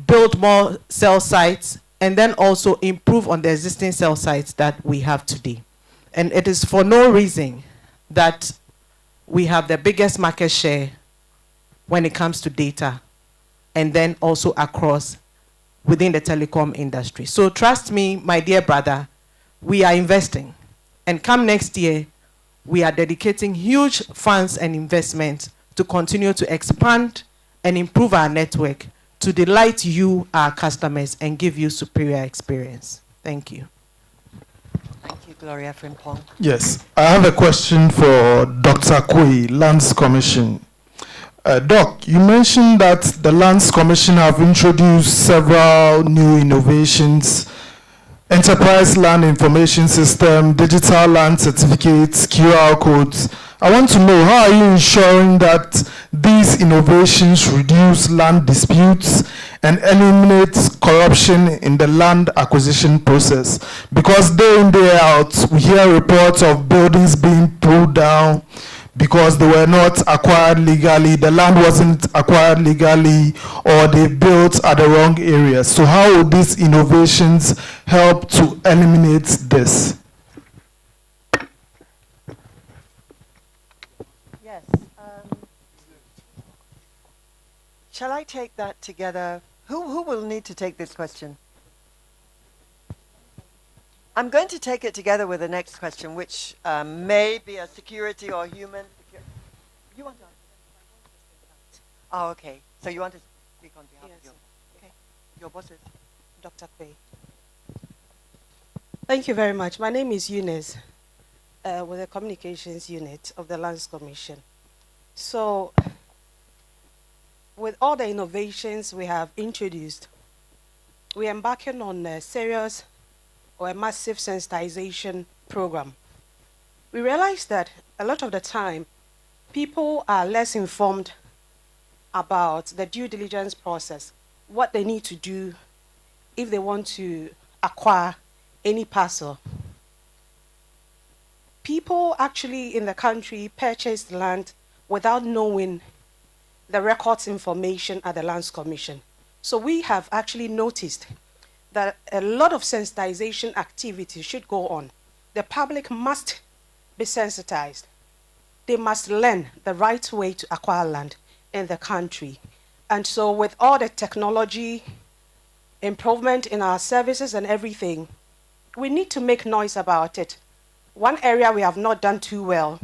build more cell sites, and then also improve on the existing cell sites that we have today. And it is for no reason that we have the biggest market share when it comes to data, and then also across within the telecom industry. So trust me, my dear brother, we are investing. And come next year, we are dedicating huge funds and investments to continue to expand and improve our network to delight you, our customers, and give you superior experience. Thank you. Thank you, Gloria Frimpong. Yes, I have a question for Dr. Kui, Lands Commission. Doc, you mentioned that the Lands Commission have introduced several new innovations: enterprise land information system, digital land certificates, QR codes. I want to know, how are you ensuring that these innovations reduce land disputes and eliminate corruption in the land acquisition process? Because day in, day out, we hear reports of buildings being pulled down because they were not acquired legally, the land wasn't acquired legally, or they built at the wrong areas. So how would these innovations help to eliminate this? Yes. Shall I take that together? Who will need to take this question? I'm going to take it together with the next question, which may be a security or human security. You want to answer? Oh, okay. So you want to speak on behalf of your boss? Okay. Your boss is? Dr. Pei. Thank you very much. My name is Eunice, with the Communications Unit of the Lands Commission. So, with all the innovations we have introduced, we are embarking on a serious or a massive sensitization program. We realize that a lot of the time, people are less informed about the due diligence process, what they need to do if they want to acquire any parcel. People actually in the country purchase land without knowing the records information at the Lands Commission. So we have actually noticed that a lot of sensitization activities should go on. The public must be sensitized. They must learn the right way to acquire land in the country. And so with all the technology, improvement in our services and everything, we need to make noise about it. One area we have not done too well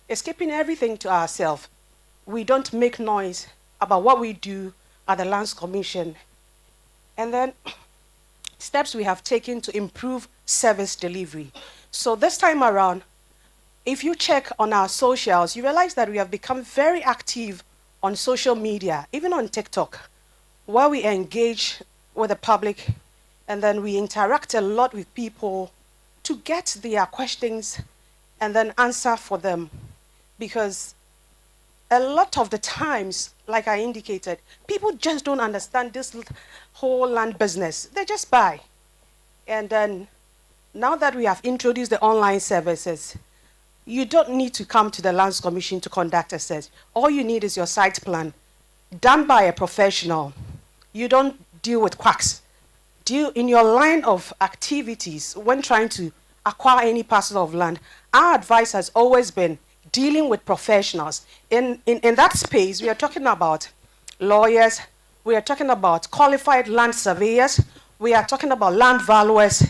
is keeping everything to ourselves. We don't make noise about what we do at the Lands Commission. And then steps we have taken to improve service delivery. So this time around, if you check on our socials, you realize that we have become very active on social media, even on TikTok, where we engage with the public and then we interact a lot with people to get their questions and then answer for them. Because a lot of the times, like I indicated, people just don't understand this whole land business. They just buy. And then now that we have introduced the online services, you don't need to come to the Lands Commission to conduct a search. All you need is your site plan done by a professional. You don't deal with quacks. In your line of activities, when trying to acquire any parcel of land, our advice has always been dealing with professionals. In that space, we are talking about lawyers, we are talking about qualified land surveyors, we are talking about land valuers,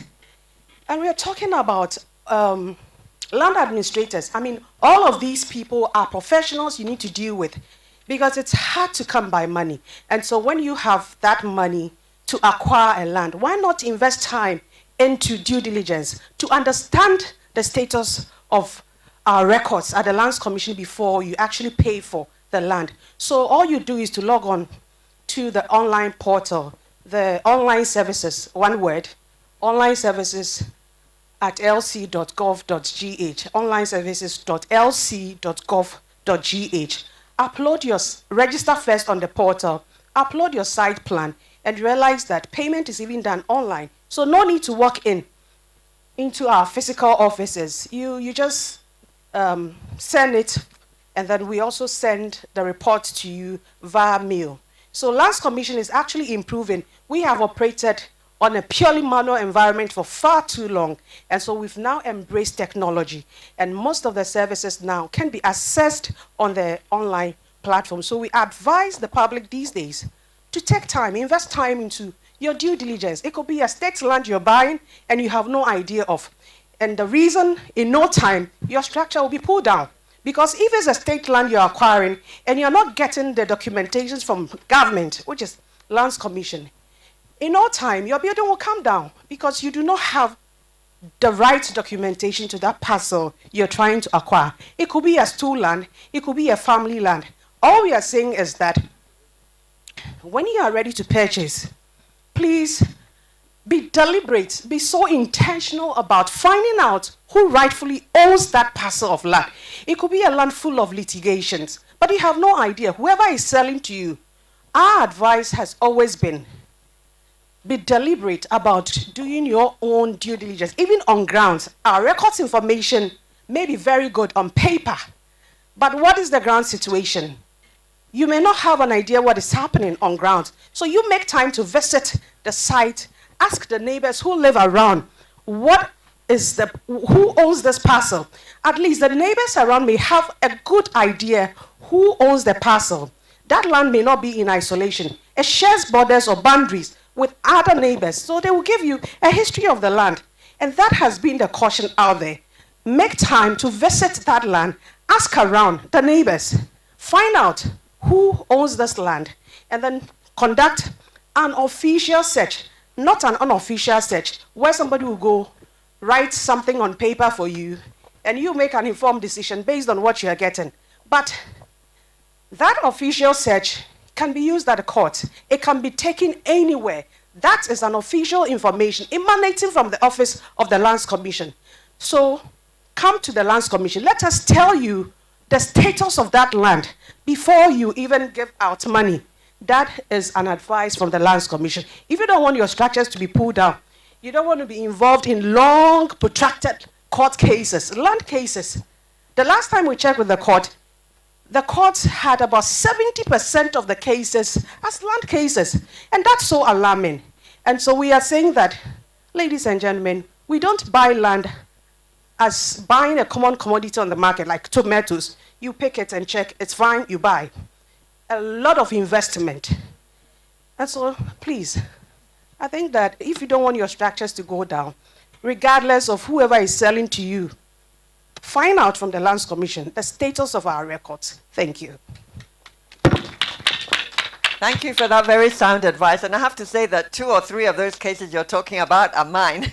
and we are talking about land administrators. I mean, all of these people are professionals you need to deal with because it's hard to come by money. And so when you have that money to acquire a land, why not invest time into due diligence to understand the status of our records at the Lands Commission before you actually pay for the land? So all you do is to log on to the online portal, the online services, one word, online services at lc.gov.gh, onlineservices.lc.gov.gh. Register first on the portal, upload your site plan, and realize that payment is even done online. So no need to walk into our physical offices. You just send it, and then we also send the report to you via mail. So Lands Commission is actually improving. We have operated on a purely manual environment for far too long, and so we've now embraced technology, and most of the services now can be accessed on the online platform. So we advise the public these days to take time, invest time into your due diligence. It could be a state land you're buying and you have no idea of. And the reason, in no time, your structure will be pulled down. Because if it's a state land you're acquiring and you're not getting the documentations from government, which is Lands Commission, in no time, your building will come down because you do not have the right documentation to that parcel you're trying to acquire. It could be a stool land, it could be a family land. All we are saying is that when you are ready to purchase, please be deliberate, be so intentional about finding out who rightfully owns that parcel of land. It could be a land full of litigations, but you have no idea. Whoever is selling to you, our advice has always been, be deliberate about doing your own due diligence, even on grounds. Our records information may be very good on paper, but what is the ground situation? You may not have an idea what is happening on ground. So you make time to visit the site, ask the neighbors who live around, who owns this parcel? At least the neighbors around may have a good idea who owns the parcel. That land may not be in isolation. It shares borders or boundaries with other neighbors. So they will give you a history of the land. And that has been the caution out there. Make time to visit that land, ask around the neighbors, find out who owns this land, and then conduct an official search, not an unofficial search, where somebody will go write something on paper for you, and you make an informed decision based on what you are getting. But that official search can be used at a court. It can be taken anywhere. That is an official information emanating from the office of the Lands Commission. So come to the Lands Commission. Let us tell you the status of that land before you even give out money. That is an advice from the Lands Commission. If you don't want your structures to be pulled down, you don't want to be involved in long, protracted court cases, land cases. The last time we checked with the courts had about 70% of the cases as land cases. And that's so alarming. And so we are saying that, ladies and gentlemen, we don't buy land as buying a common commodity on the market, like tomatoes. You pick it and check, it's fine, you buy. A lot of investment. And so, please, I think that if you don't want your structures to go down, regardless of whoever is selling to you, find out from the Lands Commission the status of our records. Thank you. Thank you for that very sound advice. And I have to say that 2 or 3 of those cases you're talking about are mine.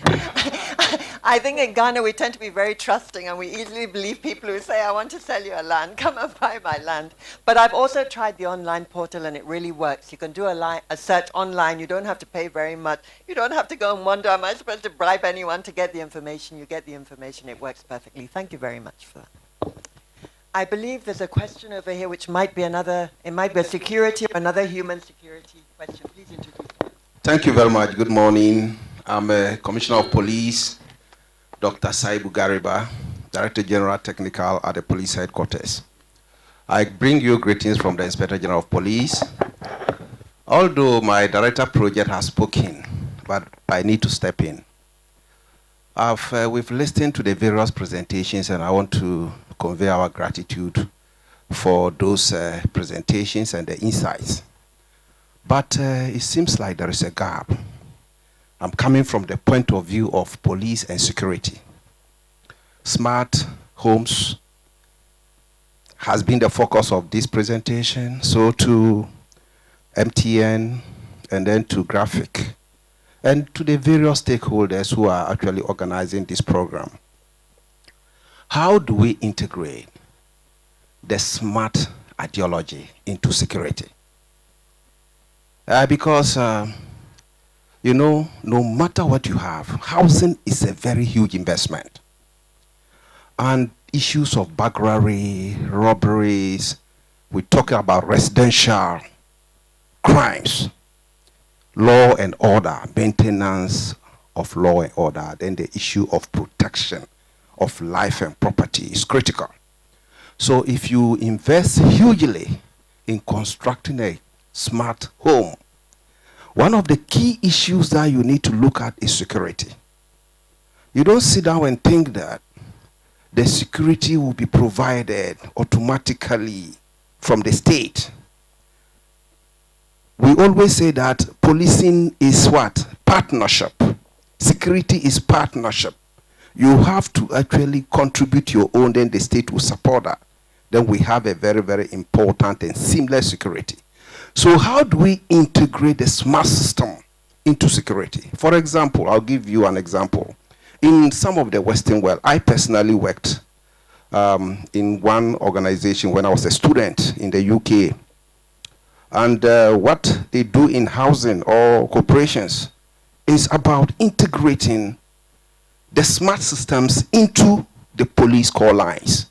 I think in Ghana we tend to be very trusting, and we easily believe people who say, I want to sell you a land, come and buy my land. But I've also tried the online portal, and it really works. You can do a search online. You don't have to pay very much. You don't have to go and wonder, am I supposed to bribe anyone to get the information? You get the information. It works perfectly. Thank you very much for that. I believe there's a question over here which might be another, it might be a security or another human security question. Please introduce yourself. Thank you very much. Good morning. I'm a Commissioner of Police, Dr. Saibu Gariba, Director General Technical at the Police Headquarters. I bring you greetings from the Inspector General of Police. Although my Director Project has spoken, but I need to step in. We've listened to the various presentations, and I want to convey our gratitude for those presentations and the insights. But it seems like there is a gap. I'm coming from the point of view of police and security. Smart homes has been the focus of this presentation, so to MTN and then to Graphic, and to the various stakeholders who are actually organizing this program. How do we integrate the smart ideology into security? Because, you know, no matter what you have, housing is a very huge investment. And issues of burglary, robberies, we talk about residential crimes, law and order, maintenance of law and order, then the issue of protection of life and property is critical. So if you invest hugely in constructing a smart home, one of the key issues that you need to look at is security. You don't sit down and think that the security will be provided automatically from the state. We always say that policing is what? Partnership. Security is partnership. You have to actually contribute your own, then the state will support that. Then we have a very, very important and seamless security. So how do we integrate the smart system into security? For example, I'll give you an example. In some of the Western world, I personally worked in one organization when I was a student in the UK. And what they do in housing or corporations is about integrating the smart systems into the police call lines.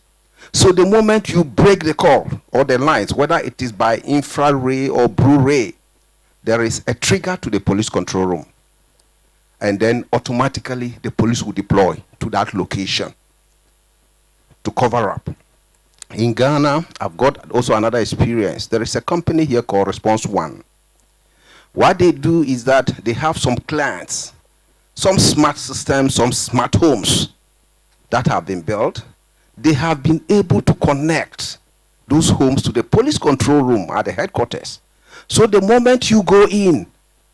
So the moment you break the call or the lines, whether it is by infrared or blue ray, there is a trigger to the police control room. And then automatically the police will deploy to that location to cover up. In Ghana, I've got also another experience. There is a company here called Response One. What they do is that they have some clients, some smart systems, some smart homes that have been built. They have been able to connect those homes to the police control room at the headquarters. So the moment you go in,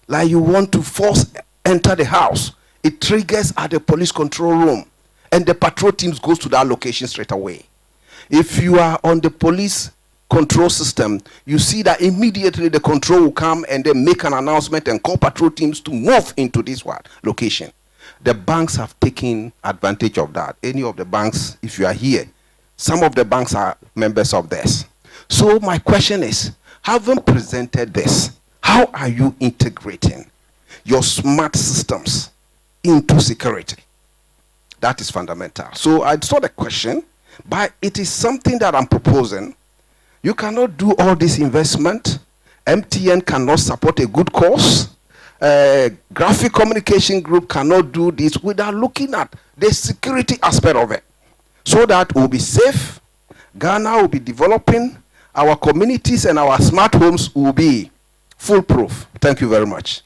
like you want to force enter the house, it triggers at the police control room, and the patrol teams goes to that location straight away. If you are on the police control system, you see that immediately the control will come and then make an announcement and call patrol teams to move into this location. The banks have taken advantage of that. Any of the banks, if you are here, some of the banks are members of this. So my question is, having presented this, how are you integrating your smart systems into security? That is fundamental. So I saw the question, but it is something that I'm proposing. You cannot do all this investment. MTN cannot support a good cause. Graphic Communication Group cannot do this without looking at the security aspect of it, so that we'll be safe, Ghana will be developing, our communities and our smart homes will be foolproof. Thank you very much.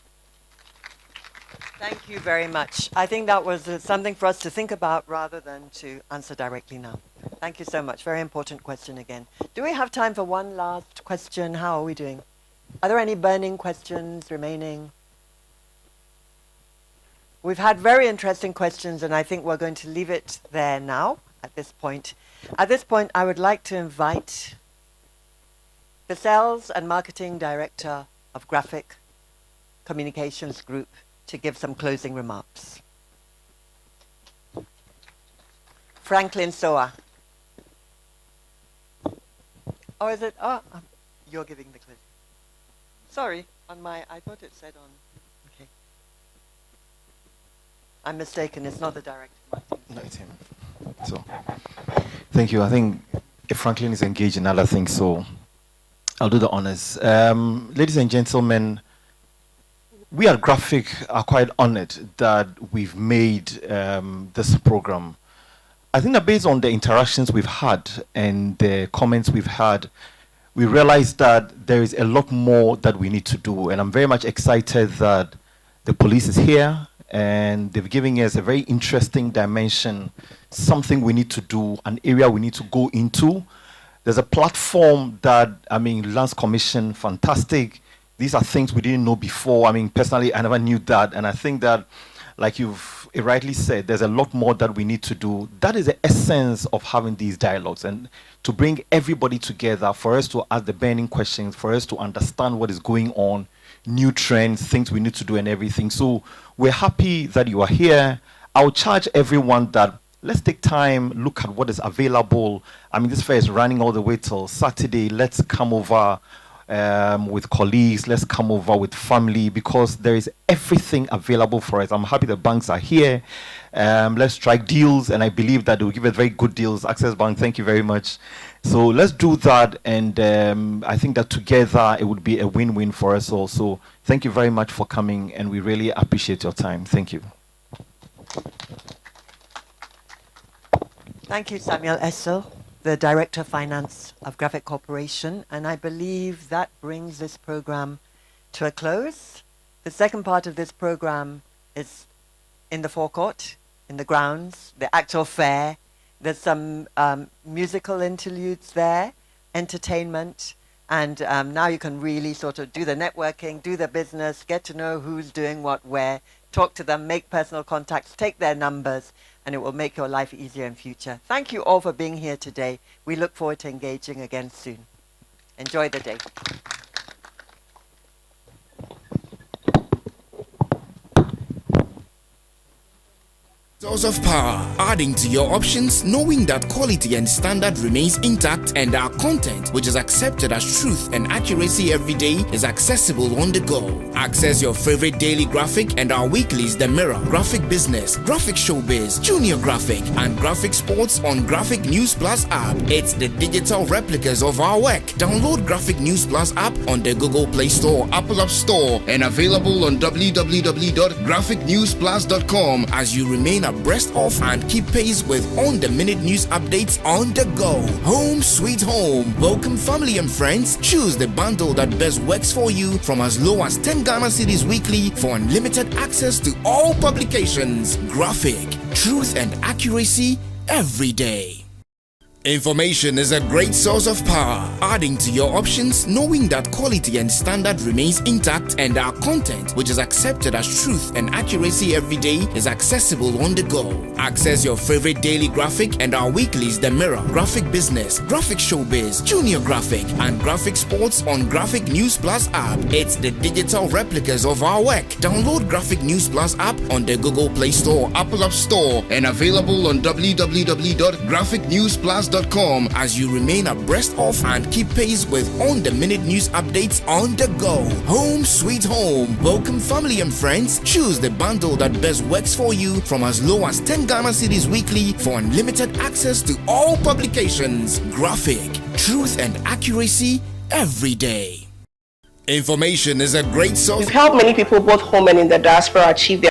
Thank you very much. I think that was something for us to think about rather than to answer directly now. Thank you so much. Very important question again. Do we have time for one last question? How are we doing? Are there any burning questions remaining? We've had very interesting questions, and I think we're going to leave it there now at this point. At this point, I would like to invite the Sales and Marketing Director of Graphic Communications Group to give some closing remarks. Franklin Soa. Or is it? Oh, you're giving the closing. Sorry, on my, I thought it said on. Okay. I'm mistaken, it's not the director. No, it's him. So, thank you. I think if Franklin is engaged in other things, so I'll do the honors. Ladies and gentlemen, we at Graphic are quite honored that we've made this program. I think that based on the interactions we've had and the comments we've had, we realized that there is a lot more that we need to do. And I'm very much excited that the police is here and they've given us a very interesting dimension, something we need to do, an area we need to go into. There's a platform that, I mean, Lands Commission, fantastic. These are things we didn't know before. I mean, personally, I never knew that. And I think that, like you've rightly said, there's a lot more that we need to do. That is the essence of having these dialogues, and to bring everybody together for us to ask the burning questions, for us to understand what is going on, new trends, things we need to do and everything. So we're happy that you are here. I'll charge everyone that let's take time, look at what is available. I mean, this fair is running all the way till Saturday. Let's come over with colleagues, let's come over with family, because there is everything available for us. I'm happy the banks are here. Let's strike deals, and I believe that they will give us very good deals. Access Bank, thank you very much. So let's do that, and I think that together it would be a win-win for us all. So thank you very much for coming, and we really appreciate your time. Thank you. Thank you, Samuel Essel, the Director of Finance of Graphic Corporation, and I believe that brings this program to a close. The second part of this program is in the forecourt, in the grounds, the actual fair. There's some musical interludes there, entertainment, and now you can really sort of do the networking, do the business, get to know who's doing what where, talk to them, make personal contacts, take their numbers, and it will make your life easier in future. Thank you all for being here today. We look forward to engaging again soon. Enjoy the day. Source of power, adding to your options, knowing that quality and standard remains intact, and our content, which is accepted as truth and accuracy every day, is accessible on the go. Access your favorite daily graphic and our weeklies The Mirror, Graphic Business, Graphic Showbiz, Junior Graphic, and Graphic Sports on Graphic News Plus app. It's the digital replicas of our work. Download Graphic News Plus app on the Google Play Store, Apple App Store, and available on www.graphicnewsplus.com as you remain abreast of and keep pace with on-the-minute news updates on the go. Home sweet home. Welcome family and friends. Choose the bundle that best works for you from as low as 10 Ghana cedis weekly for unlimited access to all publications. Graphic, truth and accuracy every day. Information is a great source of power, adding to your options, knowing that quality and standard remains intact, and our content, which is accepted as truth and accuracy every day, is accessible on the go. Access your favorite daily graphic and our weeklies The Mirror, Graphic Business, Graphic Showbiz, Junior Graphic, and Graphic Sports on Graphic News Plus app. It's the digital replicas of our work. Download Graphic News Plus app on the Google Play Store, Apple App Store, and available on www.graphicnewsplus.com as you remain abreast of and keep pace with on-the-minute news updates on the go. Home sweet home. Welcome family and friends. Choose the bundle that best works for you from as low as 10 Ghana cedis weekly for unlimited access to all publications. Graphic, truth and accuracy every day. Information is a great source. We've helped many people both home and in the diaspora achieve their